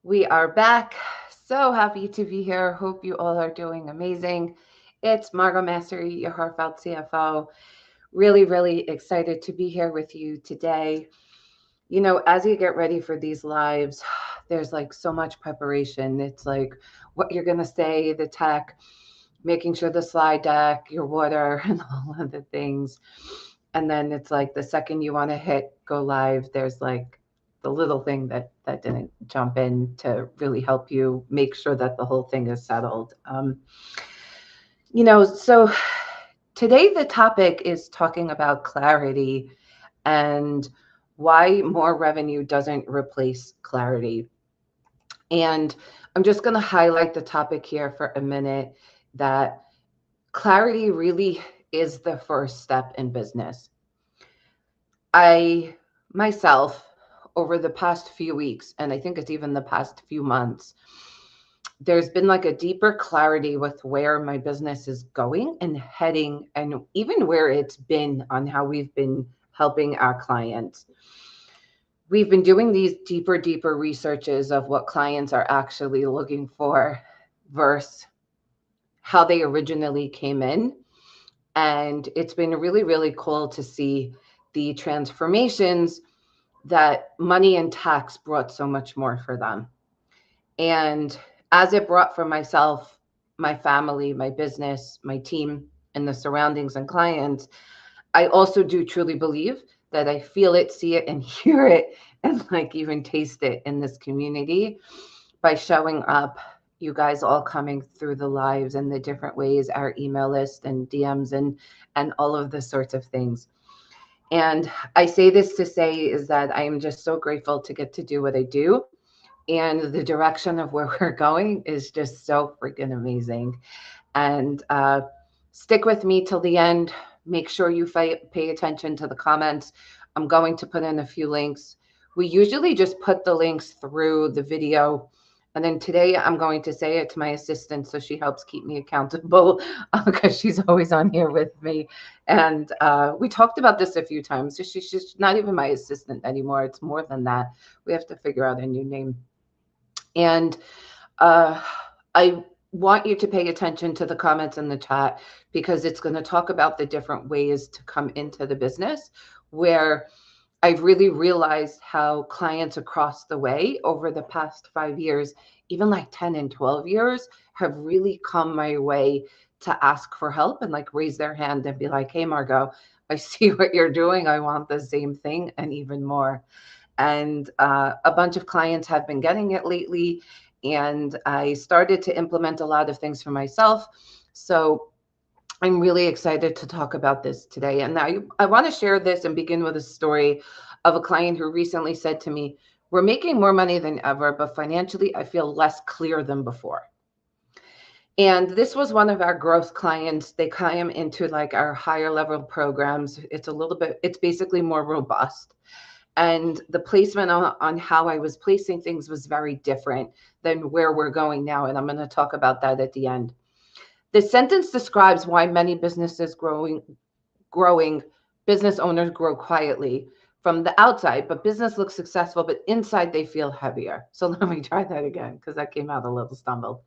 We are back. So happy to be here. Hope you all are doing amazing. It's Margot Mastery, your heartfelt CFO. Really, really excited to be here with you today. As you get ready for these lives, there's like so much preparation. It's like what you're going to say, the tech, making sure the slide deck, your water, and all of the things. And then it's like the second you want to hit go live, there's like the little thing that didn't jump in to really help you make sure that the whole thing is settled. So today the topic is talking about clarity and why more revenue doesn't replace clarity. And I'm just going to highlight the topic here for a minute that clarity really is the first step in business. I myself, over the past few weeks, and I think it's even the past few months, there's been like a deeper clarity with where my business is going and heading, and even where it's been on how we've been helping our clients. We've been doing these deeper researches of what clients are actually looking for versus how they originally came in. And it's been really, really cool to see the transformations that money and tax brought so much more for them. And as it brought for myself, my family, my business, my team, and the surroundings and clients, I also do truly believe that I feel it, see it, and hear it, and like even taste it in this community by showing up. You guys all coming through the lives and the different ways, our email list and DMs and all of the sorts of things. And I say this to say is that I am just so grateful to get to do what I do. And the direction of where we're going is just so freaking amazing. And stick with me till the end. Make sure you pay attention to the comments. I'm going to put in a few links. We usually just put the links through the video. And then today I'm going to say it to my assistant so she helps keep me accountable because she's always on here with me. And we talked about this a few times. So she's not even my assistant anymore. It's more than that. We have to figure out a new name. And uh, I want you to pay attention to the comments in the chat because it's going to talk about the different ways to come into the business where I've really realized how clients across the way over the past 5 years, even like 10 and 12 years, have really come my way to ask for help and like raise their hand and be like, hey, Margot, I see what you're doing. I want the same thing and even more. And a bunch of clients have been getting it lately. And I started to implement a lot of things for myself. So I'm really excited to talk about this today. And I want to share this and begin with a story of a client who recently said to me, we're making more money than ever, but financially, I feel less clear than before. And this was one of our growth clients. They come into like our higher level programs. It's basically more robust. And the placement on how I was placing things was very different than where we're going now. And I'm going to talk about that at the end. The sentence describes why many businesses growing business owners grow quietly from the outside, but business looks successful, but inside they feel heavier. So let me try that again because that came out a little stumbled.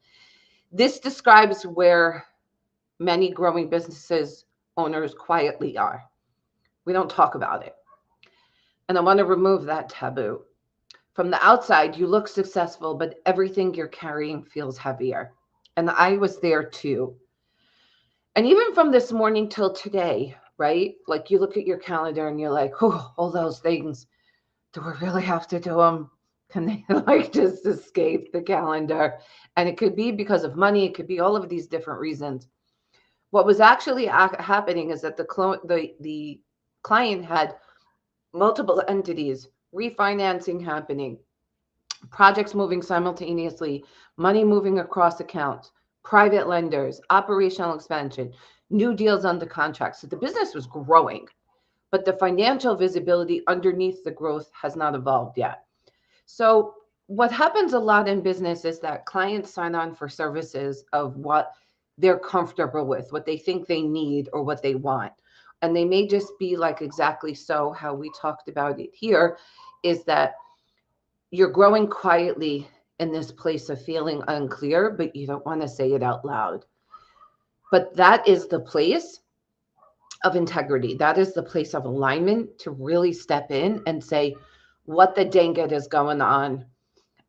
This describes where many growing businesses owners quietly are. We don't talk about it. And I want to remove that taboo. From the outside, you look successful, but everything you're carrying feels heavier. And I was there too. And even from this morning till today, right? Like you look at your calendar and you're like, oh, all those things. Do we really have to do them? Can they like just escape the calendar? And it could be because of money. It could be all of these different reasons. What was actually happening is that the client had multiple entities, refinancing happening, projects moving simultaneously, money moving across accounts, private lenders, operational expansion, new deals under contract. So the business was growing, but the financial visibility underneath the growth has not evolved yet. So what happens a lot in business is that clients sign on for services of what they're comfortable with, what they think they need or what they want. And they may just be like exactly so how we talked about it here is that you're growing quietly in this place of feeling unclear, but you don't want to say it out loud. But that is the place of integrity. That is the place of alignment to really step in and say, what the dang it is going on,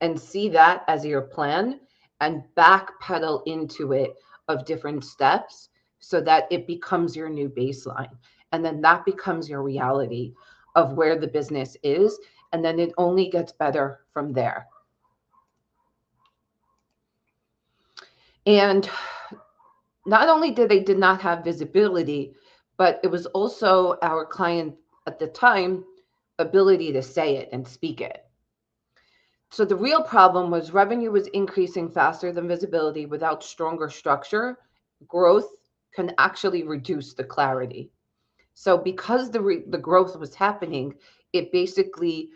and see that as your plan and backpedal into it of different steps so that it becomes your new baseline. And then that becomes your reality of where the business is. And then it only gets better from there. And not only did not have visibility, but it was also our client at the time ability to say it and speak it. So the real problem was revenue was increasing faster than visibility. Without stronger structure, growth can actually reduce the clarity. So because the growth was happening, it basically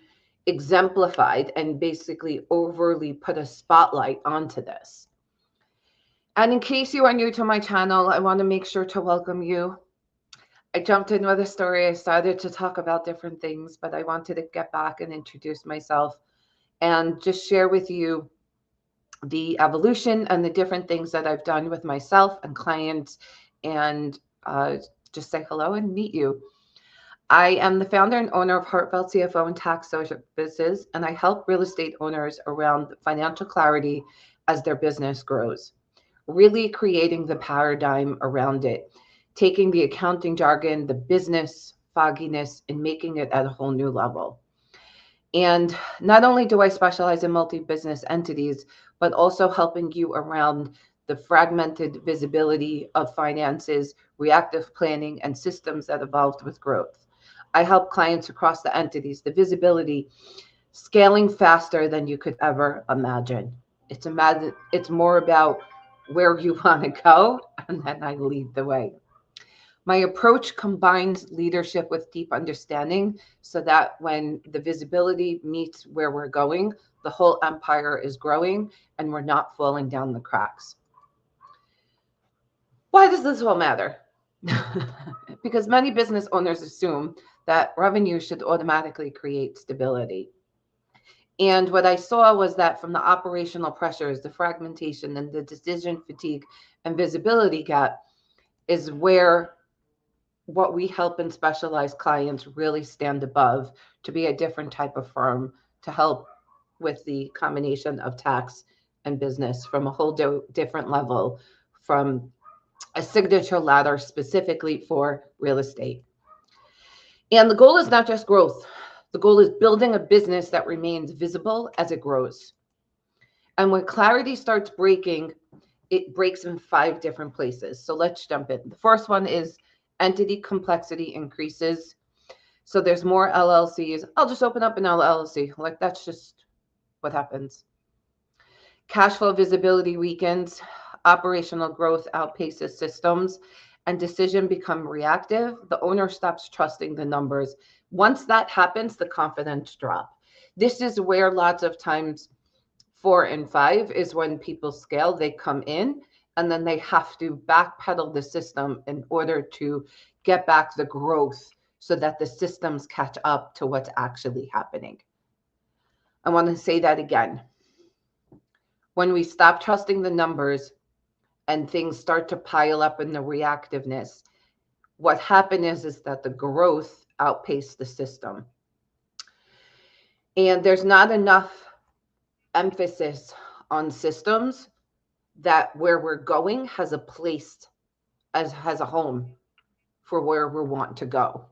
exemplified and basically overly put a spotlight onto this. And in case you are new to my channel, I want to make sure to welcome you. I jumped in with a story. I started to talk about different things, but I wanted to get back and introduce myself and just share with you the evolution and the different things that I've done with myself and clients, and just say hello and meet you. I am the founder and owner of Heartfelt CFO and Tax Services, and I help real estate owners around financial clarity as their business grows, really creating the paradigm around it, taking the accounting jargon, the business fogginess, and making it at a whole new level. And not only do I specialize in multi-business entities, but also helping you around the fragmented visibility of finances, reactive planning, and systems that evolved with growth. I help clients across the entities, the visibility, scaling faster than you could ever imagine. It's more about where you want to go, and then I lead the way. My approach combines leadership with deep understanding so that when the visibility meets where we're going, the whole empire is growing and we're not falling down the cracks. Why does this all matter? Because many business owners assume that revenue should automatically create stability. And what I saw was that from the operational pressures, the fragmentation, and the decision fatigue and visibility gap is where what we help and specialized clients really stand above, to be a different type of firm to help with the combination of tax and business from a whole different level, from a signature ladder specifically for real estate. And the goal is not just growth. The goal is building a business that remains visible as it grows. And when clarity starts breaking, it breaks in 5 different places. So let's jump in. The first one is entity complexity increases. So there's more LLCs. I'll just open up an LLC. Like, that's just what happens. Cash flow visibility weakens. Operational growth outpaces systems, and decision become reactive. The owner stops trusting the numbers. Once that happens, the confidence drop. This is where lots of times 4 and 5 is when people scale. They come in and then they have to backpedal the system in order to get back the growth so that the systems catch up to what's actually happening. I want to say that again. When we stop trusting the numbers and things start to pile up in the reactiveness, what happened is that the growth outpaced the system. And there's not enough emphasis on systems that where we're going has a place, has a home for where we want to go.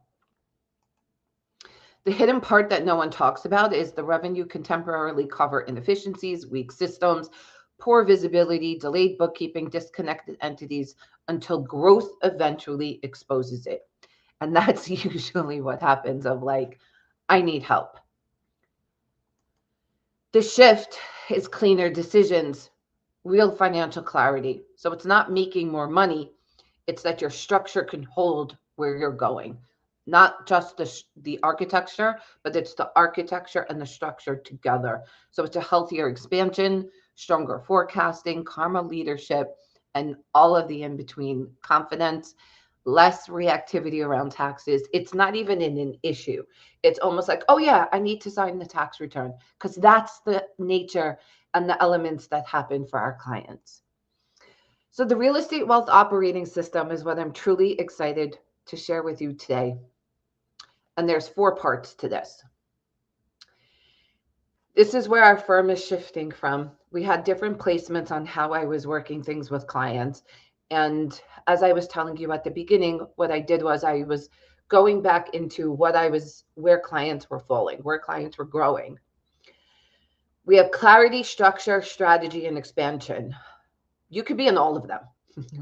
The hidden part that no one talks about is the revenue can temporarily cover inefficiencies, weak systems, poor visibility, delayed bookkeeping, disconnected entities, until growth eventually exposes it. And that's usually what happens of like, I need help. The shift is cleaner decisions, real financial clarity. So it's not making more money. It's that your structure can hold where you're going. Not just the architecture, but it's the architecture and the structure together. So it's a healthier expansion, stronger forecasting, karma leadership, and all of the in-between, confidence, less reactivity around taxes. It's not even an issue. It's almost like, oh yeah, I need to sign the tax return, because that's the nature and the elements that happen for our clients. So the real estate wealth operating system is what I'm truly excited to share with you today. And there's 4 parts to this. This is where our firm is shifting from. We had different placements on how I was working things with clients. And as I was telling you at the beginning, what I did was I was going back into where clients were falling, where clients were growing. We have clarity, structure, strategy, and expansion. You could be in all of them.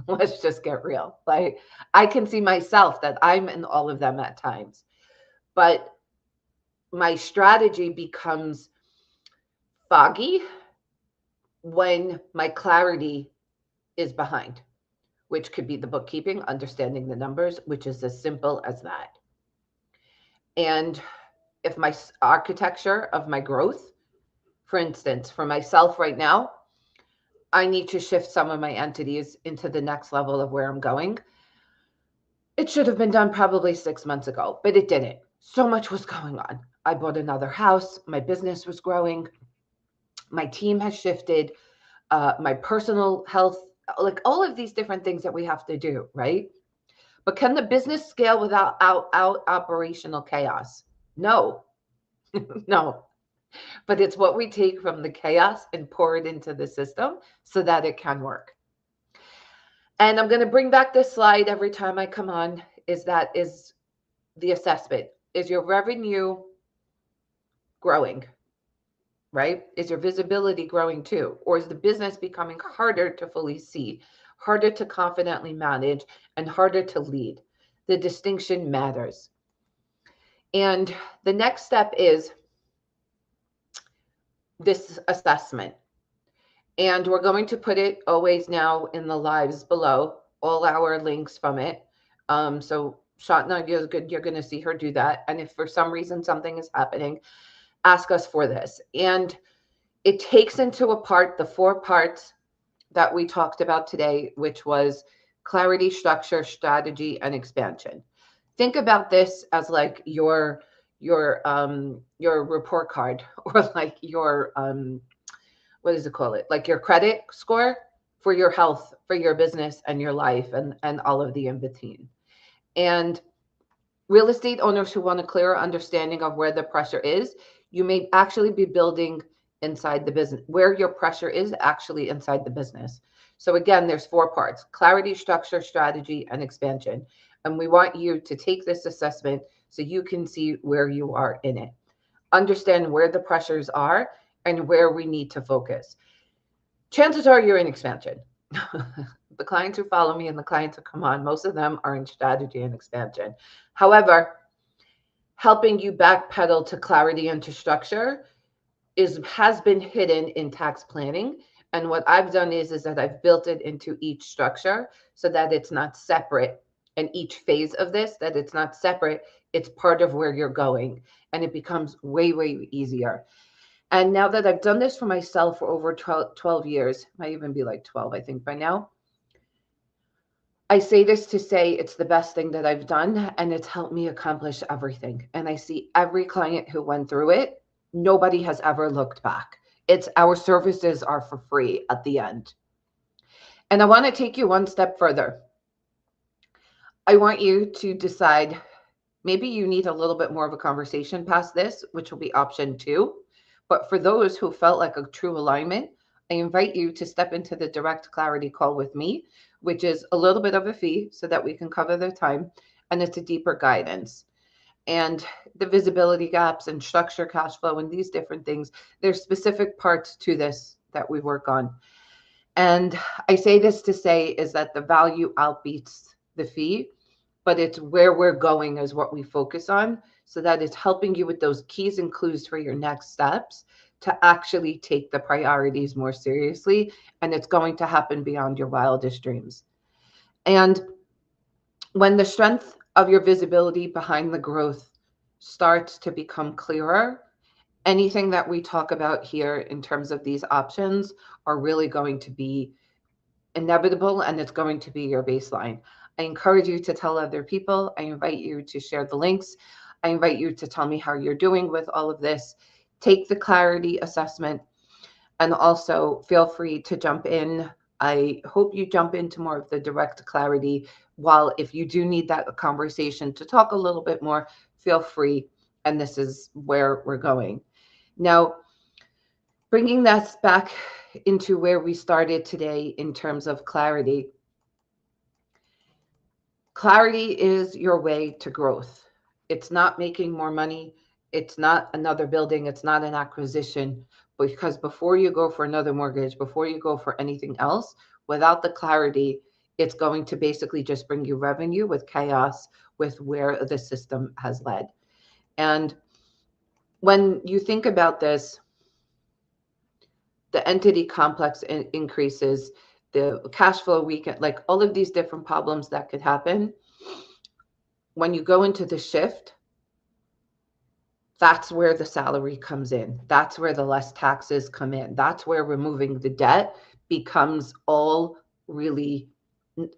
Let's just get real. Like, I can see myself that I'm in all of them at times, but my strategy becomes foggy when my clarity is behind, which could be the bookkeeping, understanding the numbers, which is as simple as that. And if my architecture of my growth, for instance, for myself right now, I need to shift some of my entities into the next level of where I'm going. It should have been done probably 6 months ago, but it didn't. So much was going on. I bought another house. My business was growing. My team has shifted. My personal health, like all of these different things that we have to do, right? But can the business scale without out operational chaos? No, no. But it's what we take from the chaos and pour it into the system so that it can work. And I'm going to bring back this slide every time I come on, is the assessment. Is your revenue growing, right? Is your visibility growing too? Or is the business becoming harder to fully see, harder to confidently manage, and harder to lead? The distinction matters. And the next step is this assessment. And we're going to put it always now in the lives below, all our links from it. So Shatna, you're going to see her do that. And if for some reason something is happening, ask us for this. And it takes into account the 4 parts that we talked about today, which was clarity, structure, strategy, and expansion. Think about this as like your report card, or like your what does it call it? Like your credit score for your health, for your business and your life, and all of the in between. And real estate owners who want a clearer understanding of where the pressure is, you may actually be building inside the business, where your pressure is actually inside the business. So again, there's 4 parts: clarity, structure, strategy, and expansion. And we want you to take this assessment so you can see where you are in it. Understand where the pressures are and where we need to focus. Chances are you're in expansion. The clients who follow me and the clients who come on, most of them are in strategy and expansion. However, helping you backpedal to clarity and to structure has been hidden in tax planning. And what I've done is that I've built it into each structure so that it's not separate. And each phase of this, that it's not separate, it's part of where you're going. And it becomes way, way easier. And now that I've done this for myself for over 12 years, might even be like 12, I think by now, I say this to say it's the best thing that I've done, and it's helped me accomplish everything. And I see every client who went through it, nobody has ever looked back. It's our services are for free at the end. And I want to take you one step further. I want you to decide, maybe you need a little bit more of a conversation past this, which will be option 2. But for those who felt like a true alignment, I invite you to step into the direct clarity call with me, which is a little bit of a fee so that we can cover the time. And it's a deeper guidance. And the visibility gaps and structure, cash flow, and these different things, there's specific parts to this that we work on. And I say this to say is that the value outbeats the fee, but it's where we're going is what we focus on, so that it's helping you with those keys and clues for your next steps to actually take the priorities more seriously. And it's going to happen beyond your wildest dreams. And when the strength of your visibility behind the growth starts to become clearer, anything that we talk about here in terms of these options are really going to be inevitable, and it's going to be your baseline. I encourage you to tell other people. I invite you to share the links. I invite you to tell me how you're doing with all of this. Take the clarity assessment, and also feel free to jump in. I hope you jump into more of the direct clarity. While if you do need that conversation to talk a little bit more, feel free. And this is where we're going. Now, bringing us back into where we started today in terms of clarity. Clarity is your way to growth. It's not making more money. It's not another building. It's not an acquisition. Because before you go for another mortgage, before you go for anything else, without the clarity, it's going to basically just bring you revenue with chaos with where the system has led. And when you think about this, the entity complex increases, the cash flow weekend, like all of these different problems that could happen. When you go into the shift, that's where the salary comes in. That's where the less taxes come in. That's where removing the debt becomes all really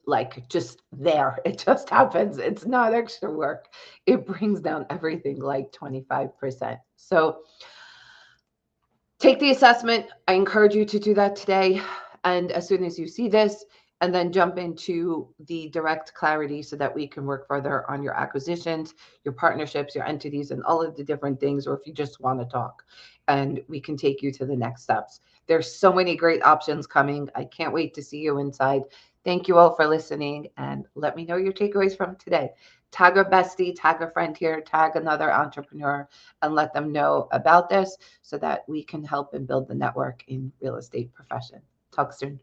like just there. It just happens. It's not extra work. It brings down everything like 25%. So take the assessment. I encourage you to do that today. And as soon as you see this, and then jump into the direct clarity so that we can work further on your acquisitions, your partnerships, your entities, and all of the different things, or if you just want to talk, and we can take you to the next steps. There's so many great options coming. I can't wait to see you inside. Thank you all for listening, and let me know your takeaways from today. Tag a bestie, tag a friend here, tag another entrepreneur, and let them know about this so that we can help and build the network in real estate profession. Talk soon.